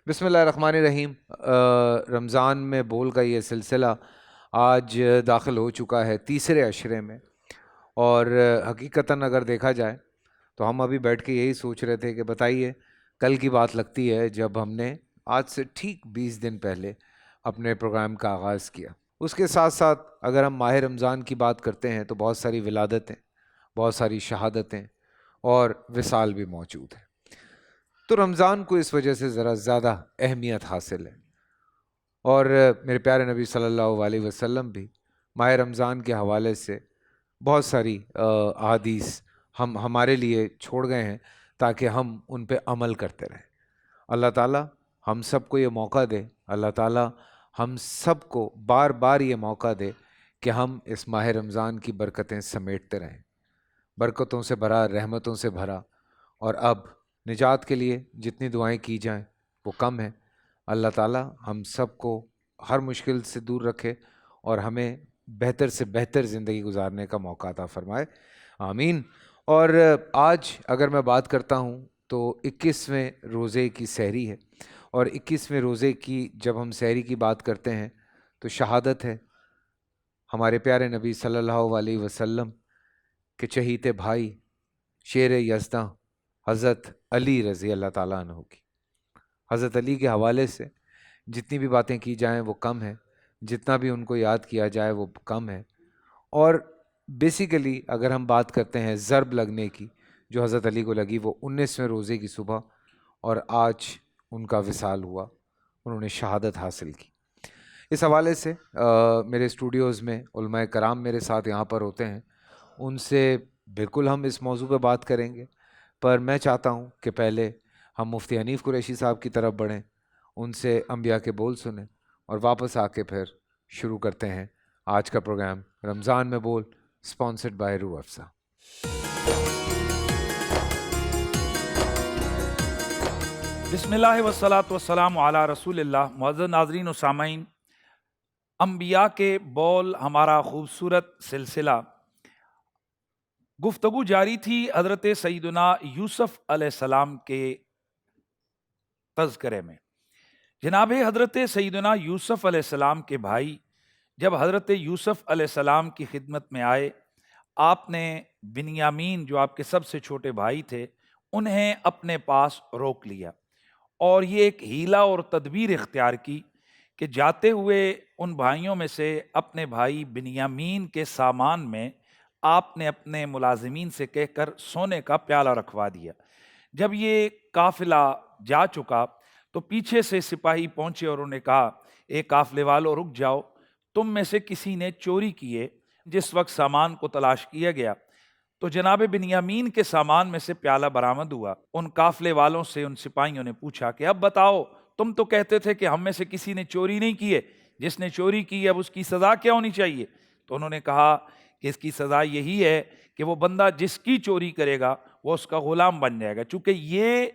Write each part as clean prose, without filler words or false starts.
بسم اللہ الرحمن الرحیم۔ رمضان میں بول کا یہ سلسلہ آج داخل ہو چکا ہے تیسرے عشرے میں، اور حقیقتاً اگر دیکھا جائے تو ہم ابھی بیٹھ کے یہی سوچ رہے تھے کہ بتائیے کل کی بات لگتی ہے جب ہم نے آج سے ٹھیک 20 دن پہلے اپنے پروگرام کا آغاز کیا۔ اس کے ساتھ ساتھ اگر ہم ماہ رمضان کی بات کرتے ہیں تو بہت ساری ولادتیں، بہت ساری شہادتیں اور وصال بھی موجود ہیں۔ تو رمضان کو اس وجہ سے ذرا زیادہ اہمیت حاصل ہے، اور میرے پیارے نبی صلی اللہ علیہ وسلم بھی ماہ رمضان کے حوالے سے بہت ساری احادیث ہمارے لیے چھوڑ گئے ہیں تاکہ ہم ان پہ عمل کرتے رہیں۔ اللہ تعالیٰ ہم سب کو یہ موقع دے، اللہ تعالیٰ ہم سب کو بار بار یہ موقع دے کہ ہم اس ماہ رمضان کی برکتیں سمیٹتے رہیں، برکتوں سے بھرا، رحمتوں سے بھرا۔ اور اب نجات کے لیے جتنی دعائیں کی جائیں وہ کم ہیں۔ اللہ تعالیٰ ہم سب کو ہر مشکل سے دور رکھے اور ہمیں بہتر سے بہتر زندگی گزارنے کا موقع عطا فرمائے، آمین۔ اور آج اگر میں بات کرتا ہوں تو 21ویں روزے کی سحری ہے، اور 21ویں روزے کی جب ہم سحری کی بات کرتے ہیں تو شہادت ہے ہمارے پیارے نبی صلی اللہ علیہ وسلم کے چہیتے بھائی، شیر یزداں حضرت علی رضی اللہ تعالیٰ عنہ کی۔ حضرت علی کے حوالے سے جتنی بھی باتیں کی جائیں وہ کم ہے، جتنا بھی ان کو یاد کیا جائے وہ کم ہے۔ اور بیسیکلی اگر ہم بات کرتے ہیں ضرب لگنے کی جو حضرت علی کو لگی، وہ 19ویں روزے کی صبح، اور آج ان کا وصال ہوا، انہوں نے شہادت حاصل کی۔ اس حوالے سے میرے اسٹوڈیوز میں علماء کرام میرے ساتھ یہاں پر ہوتے ہیں، ان سے بالکل ہم اس موضوع پہ بات کریں گے، پر میں چاہتا ہوں کہ پہلے ہم مفتی حنیف قریشی صاحب کی طرف بڑھیں، ان سے انبیاء کے بول سنیں، اور واپس آ کے پھر شروع کرتے ہیں آج کا پروگرام رمضان میں بول، اسپانسرڈ بائی روح افزا۔ بسم اللہ والصلاۃ والسلام علی رسول اللہ۔ معزز ناظرین و سامعین، انبیاء کے بول ہمارا خوبصورت سلسلہ گفتگو جاری تھی حضرت سیدنا یوسف علیہ السلام کے تذکرے میں۔ جناب حضرت سیدنا یوسف علیہ السلام کے بھائی جب حضرت یوسف علیہ السلام کی خدمت میں آئے، آپ نے بنیامین جو آپ کے سب سے چھوٹے بھائی تھے انہیں اپنے پاس روک لیا، اور یہ ایک ہیلہ اور تدبیر اختیار کی کہ جاتے ہوئے ان بھائیوں میں سے اپنے بھائی بنیامین کے سامان میں آپ نے اپنے ملازمین سے کہہ کر سونے کا پیالہ رکھوا دیا۔ جب یہ قافلہ جا چکا تو پیچھے سے سپاہی پہنچے اور انہوں نے کہا، اے قافلے والو رک جاؤ، تم میں سے کسی نے چوری کیے۔ جس وقت سامان کو تلاش کیا گیا تو جناب بنیامین کے سامان میں سے پیالہ برآمد ہوا۔ ان قافلے والوں سے ان سپاہیوں نے پوچھا کہ اب بتاؤ، تم تو کہتے تھے کہ ہم میں سے کسی نے چوری نہیں کی ہے، جس نے چوری کی ہے اب اس کی سزا کیا ہونی چاہیے؟ تو انہوں نے کہا کہ اس کی سزا یہی ہے کہ وہ بندہ جس کی چوری کرے گا وہ اس کا غلام بن جائے گا۔ چونکہ یہ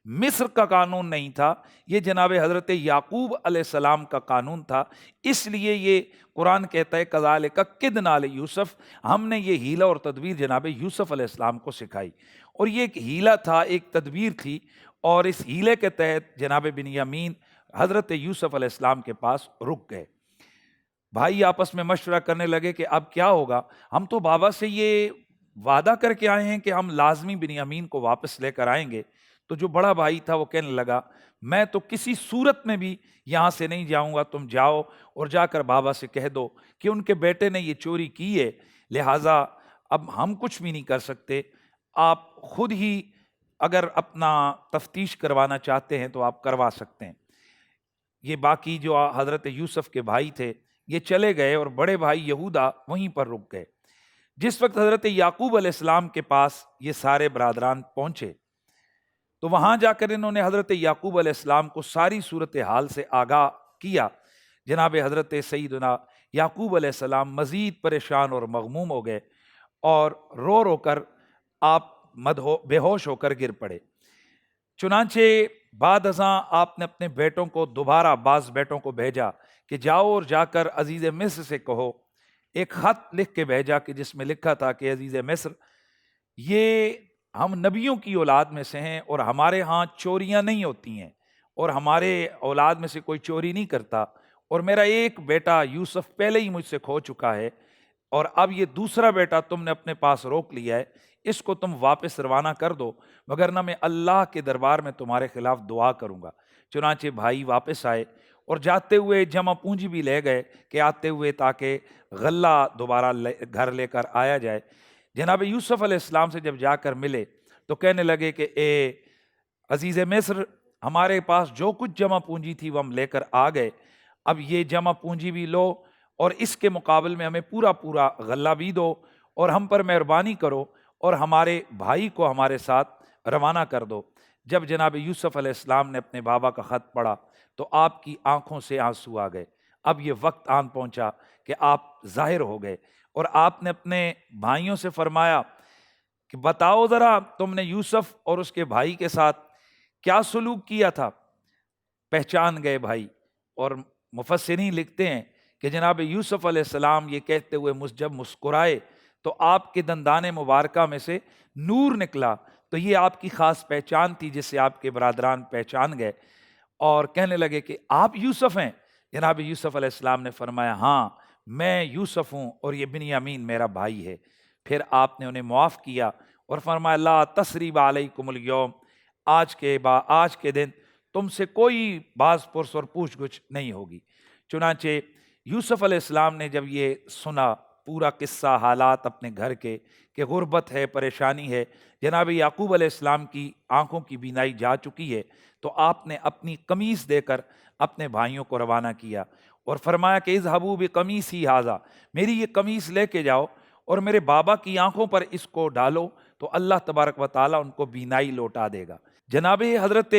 مصر کا قانون نہیں تھا، یہ جناب حضرت یعقوب علیہ السلام کا قانون تھا، اس لیے یہ قرآن کہتا ہے کذالک کدنا لیوسف، ہم نے یہ ہیلہ اور تدبیر جناب یوسف علیہ السلام کو سکھائی۔ اور یہ ایک ہیلہ تھا، ایک تدبیر تھی، اور اس ہیلے کے تحت جناب بنیامین حضرت یوسف علیہ السلام کے پاس رک گئے۔ بھائی آپس میں مشورہ کرنے لگے کہ اب کیا ہوگا، ہم تو بابا سے یہ وعدہ کر کے آئے ہیں کہ ہم لازمی بنیامین کو واپس لے کر آئیں گے۔ تو جو بڑا بھائی تھا وہ کہنے لگا، میں تو کسی صورت میں بھی یہاں سے نہیں جاؤں گا، تم جاؤ اور جا کر بابا سے کہہ دو کہ ان کے بیٹے نے یہ چوری کی ہے، لہٰذا اب ہم کچھ بھی نہیں کر سکتے، آپ خود ہی اگر اپنا تفتیش کروانا چاہتے ہیں تو آپ کروا سکتے ہیں۔ یہ باقی جو حضرت یوسف کے بھائی تھے یہ چلے گئے، اور بڑے بھائی یہودا وہیں پر رک گئے۔ جس وقت حضرت یعقوب علیہ السلام کے پاس یہ سارے برادران پہنچے تو وہاں جا کر انہوں نے حضرت یعقوب علیہ السلام کو ساری صورتحال سے آگاہ کیا۔ جناب حضرت سیدنا یعقوب علیہ السلام مزید پریشان اور مغموم ہو گئے، اور رو رو کر آپ بے ہوش ہو کر گر پڑے۔ چنانچہ بعد ازاں آپ نے اپنے بیٹوں کو دوبارہ بعض بیٹوں کو بھیجا کہ جاؤ اور جا کر عزیز مصر سے کہو، ایک خط لکھ کے بھیجا کہ جس میں لکھا تھا کہ عزیز مصر، یہ ہم نبیوں کی اولاد میں سے ہیں اور ہمارے ہاں چوریاں نہیں ہوتی ہیں، اور ہمارے اولاد میں سے کوئی چوری نہیں کرتا، اور میرا ایک بیٹا یوسف پہلے ہی مجھ سے کھو چکا ہے، اور اب یہ دوسرا بیٹا تم نے اپنے پاس روک لیا ہے، اس کو تم واپس روانہ کر دو، مگر نہ میں اللہ کے دربار میں تمہارے خلاف دعا کروں گا۔ چنانچہ بھائی واپس آئے اور جاتے ہوئے جمع پونجی بھی لے گئے کہ آتے ہوئے تاکہ غلہ دوبارہ گھر لے کر آیا جائے۔ جناب یوسف علیہ السلام سے جب جا کر ملے تو کہنے لگے کہ اے عزیز مصر، ہمارے پاس جو کچھ جمع پونجی تھی وہ ہم لے کر آ گئے، اب یہ جمع پونجی بھی لو اور اس کے مقابل میں ہمیں پورا پورا غلہ بھی دو، اور ہم پر مہربانی کرو اور ہمارے بھائی کو ہمارے ساتھ روانہ کر دو۔ جب جناب یوسف علیہ السلام نے اپنے بابا کا خط پڑھا تو آپ کی آنکھوں سے آنسو آ گئے۔ اب یہ وقت آن پہنچا کہ آپ ظاہر ہو گئے، اور آپ نے اپنے بھائیوں سے فرمایا کہ بتاؤ ذرا تم نے یوسف اور اس کے بھائی کے ساتھ کیا سلوک کیا تھا۔ پہچان گئے بھائی، اور مفسرین لکھتے ہیں کہ جناب یوسف علیہ السلام یہ کہتے ہوئے جب مسکرائے تو آپ کے دندان مبارکہ میں سے نور نکلا، تو یہ آپ کی خاص پہچان تھی جس سے آپ کے برادران پہچان گئے، اور کہنے لگے کہ آپ یوسف ہیں۔ جناب یوسف علیہ السلام نے فرمایا ہاں میں یوسف ہوں، اور یہ بنیامین میرا بھائی ہے۔ پھر آپ نے انہیں معاف کیا اور فرمایا لا تثریب علیکم اليوم، آج کے دن تم سے کوئی باز پرس اور پوچھ گچھ نہیں ہوگی۔ چنانچہ یوسف علیہ السلام نے جب یہ سنا پورا قصہ حالات اپنے گھر کے کہ غربت ہے، پریشانی ہے، جناب یعقوب علیہ السلام کی آنکھوں کی بینائی جا چکی ہے، تو آپ نے اپنی قمیص دے کر اپنے بھائیوں کو روانہ کیا اور فرمایا کہ اذهبوا بقمیصی ھذا، میری یہ قمیص لے کے جاؤ اور میرے بابا کی آنکھوں پر اس کو ڈالو تو اللہ تبارک و تعالیٰ ان کو بینائی لوٹا دے گا۔ جناب حضرت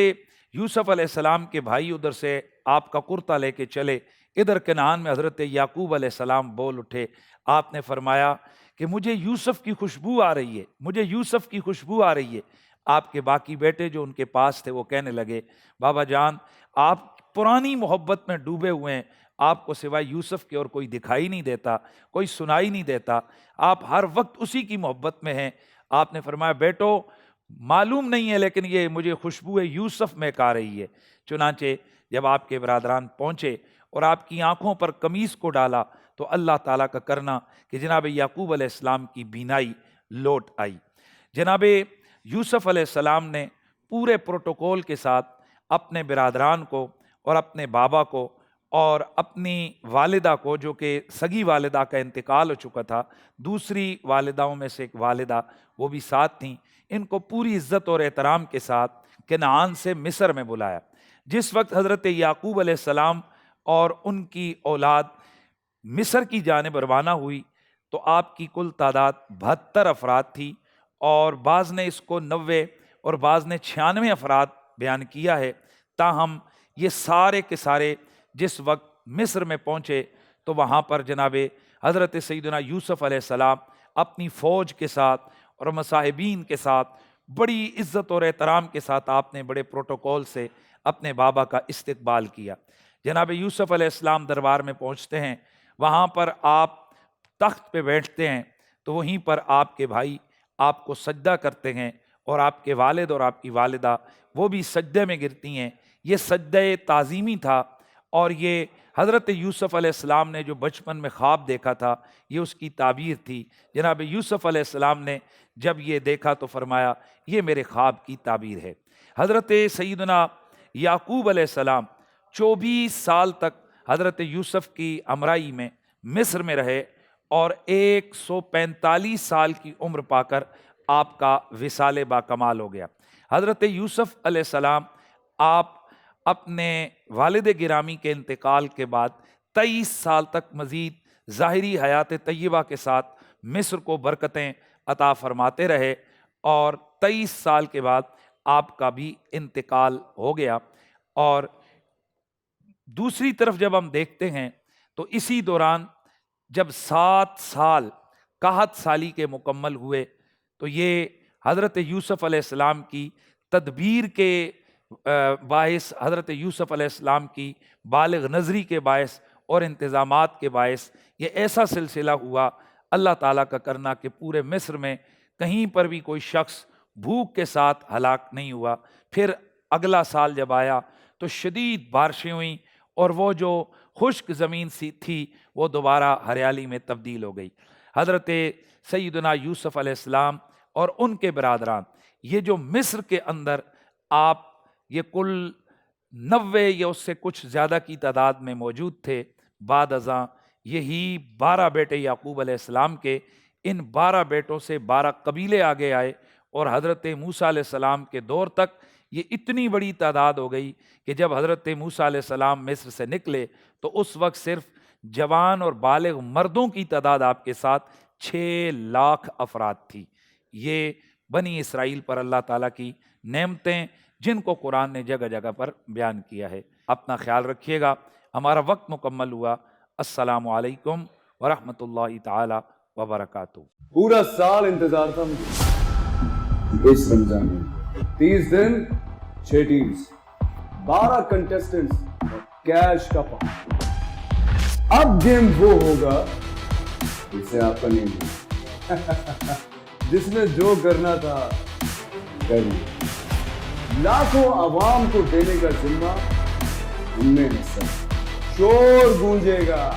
یوسف علیہ السلام کے بھائی ادھر سے آپ کا کرتا لے کے چلے، ادھر کنعان میں حضرت یعقوب علیہ السلام بول اٹھے، آپ نے فرمایا کہ مجھے یوسف کی خوشبو آ رہی ہے، مجھے یوسف کی خوشبو آ رہی ہے۔ آپ کے باقی بیٹے جو ان کے پاس تھے وہ کہنے لگے بابا جان آپ پرانی محبت میں ڈوبے ہوئے ہیں، آپ کو سوائے یوسف کے اور کوئی دکھائی نہیں دیتا، کوئی سنائی نہیں دیتا، آپ ہر وقت اسی کی محبت میں ہیں۔ آپ نے فرمایا بیٹو معلوم نہیں ہے لیکن یہ مجھے خوشبو یوسف میں آ رہی ہے۔ چنانچہ جب آپ کے برادران پہنچے اور آپ کی آنکھوں پر قمیص کو ڈالا تو اللہ تعالیٰ کا کرنا کہ جناب یعقوب علیہ السلام کی بینائی لوٹ آئی۔ جناب یوسف علیہ السلام نے پورے پروٹوکول کے ساتھ اپنے برادران کو اور اپنے بابا کو اور اپنی والدہ کو، جو کہ سگی والدہ کا انتقال ہو چکا تھا، دوسری والداؤں میں سے ایک والدہ وہ بھی ساتھ تھیں، ان کو پوری عزت اور احترام کے ساتھ کنعان سے مصر میں بلایا۔ جس وقت حضرت یعقوب علیہ السلام اور ان کی اولاد مصر کی جانب روانہ ہوئی تو آپ کی کل تعداد 72 افراد تھی، اور بعض نے اس کو 90 اور بعض نے 96 افراد بیان کیا ہے۔ تاہم یہ سارے کے سارے جس وقت مصر میں پہنچے تو وہاں پر جناب حضرت سیدنا یوسف علیہ السلام اپنی فوج کے ساتھ اور مصاحبین کے ساتھ بڑی عزت اور احترام کے ساتھ آپ نے بڑے پروٹوکول سے اپنے بابا کا استقبال کیا۔ جناب یوسف علیہ السلام دربار میں پہنچتے ہیں، وہاں پر آپ تخت پہ بیٹھتے ہیں تو وہیں پر آپ کے بھائی آپ کو سجدہ کرتے ہیں، اور آپ کے والد اور آپ کی والدہ وہ بھی سجدے میں گرتی ہیں۔ یہ سجدہ تعظیمی تھا، اور یہ حضرت یوسف علیہ السلام نے جو بچپن میں خواب دیکھا تھا یہ اس کی تعبیر تھی۔ جناب یوسف علیہ السلام نے جب یہ دیکھا تو فرمایا یہ میرے خواب کی تعبیر ہے۔ حضرت سیدنا یعقوب علیہ السلام 24 سال تک حضرت یوسف کی امرائی میں مصر میں رہے، اور 145 سال کی عمر پا کر آپ کا وصال با کمال ہو گیا۔ حضرت یوسف علیہ السلام آپ اپنے والد گرامی کے انتقال کے بعد 23 سال تک مزید ظاہری حیات طیبہ کے ساتھ مصر کو برکتیں عطا فرماتے رہے، اور 23 سال کے بعد آپ کا بھی انتقال ہو گیا۔ اور دوسری طرف جب ہم دیکھتے ہیں تو اسی دوران جب 7 سال 61 سالی کے مکمل ہوئے تو یہ حضرت یوسف علیہ السلام کی تدبیر کے باعث، حضرت یوسف علیہ السلام کی بالغ نظری کے باعث اور انتظامات کے باعث یہ ایسا سلسلہ ہوا، اللہ تعالیٰ کا کرنا کہ پورے مصر میں کہیں پر بھی کوئی شخص بھوک کے ساتھ ہلاک نہیں ہوا۔ پھر اگلا سال جب آیا تو شدید بارشیں ہوئیں اور وہ جو خشک زمین سی تھی وہ دوبارہ ہریالی میں تبدیل ہو گئی۔ حضرت سیدنا یوسف علیہ السلام اور ان کے برادران یہ جو مصر کے اندر آپ یہ کل 90 یا اس سے کچھ زیادہ کی تعداد میں موجود تھے، بعد ازاں یہی 12 بیٹے یعقوب علیہ السلام کے، ان 12 بیٹوں سے 12 قبیلے آگے آئے اور حضرت موسیٰ علیہ السلام کے دور تک یہ اتنی بڑی تعداد ہو گئی کہ جب حضرت موسیٰ علیہ السلام مصر سے نکلے تو اس وقت صرف جوان اور بالغ مردوں کی تعداد آپ کے ساتھ 6 لاکھ افراد تھی۔ یہ بنی اسرائیل پر اللہ تعالیٰ کی نعمتیں جن کو قرآن نے جگہ جگہ پر بیان کیا ہے۔ اپنا خیال رکھیے گا، ہمارا وقت مکمل ہوا۔ السلام علیکم ورحمۃ اللہ تعالی وبرکاتہ۔ پورا سال انتظار تھا مجھے اس رمضان میں، 30 دن 6 ٹیمز، 12 کنٹیسٹنٹس اور کیش کا پاؤں۔ اب گیم وہ ہوگا جسے آپ کا نہیں ہوگا، جس میں جو کرنا تھا کر لیا۔ لاکھوں عوام کو دینے کا ذمہ ہم نے حصہ، شور گونجے گا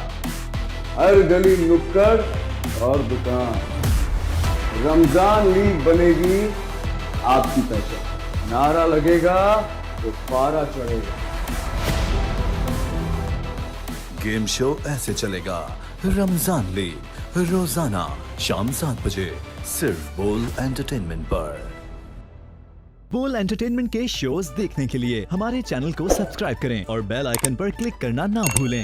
ہر گلی نکڑ اور دکان، رمضان لیگ بنے گی آپ کی پہچان، نعرہ لگے گا تو پارا چڑھے گا۔ گیم شو ایسے چلے گا، رمضان لیگ روزانہ شام 7 بجے صرف بول انٹرٹینمنٹ پر۔ بول انٹرٹینمنٹ کے شوز دیکھنے کے لیے ہمارے چینل کو سبسکرائب کریں اور بیل آئیکن پر کلک کرنا نہ بھولیں۔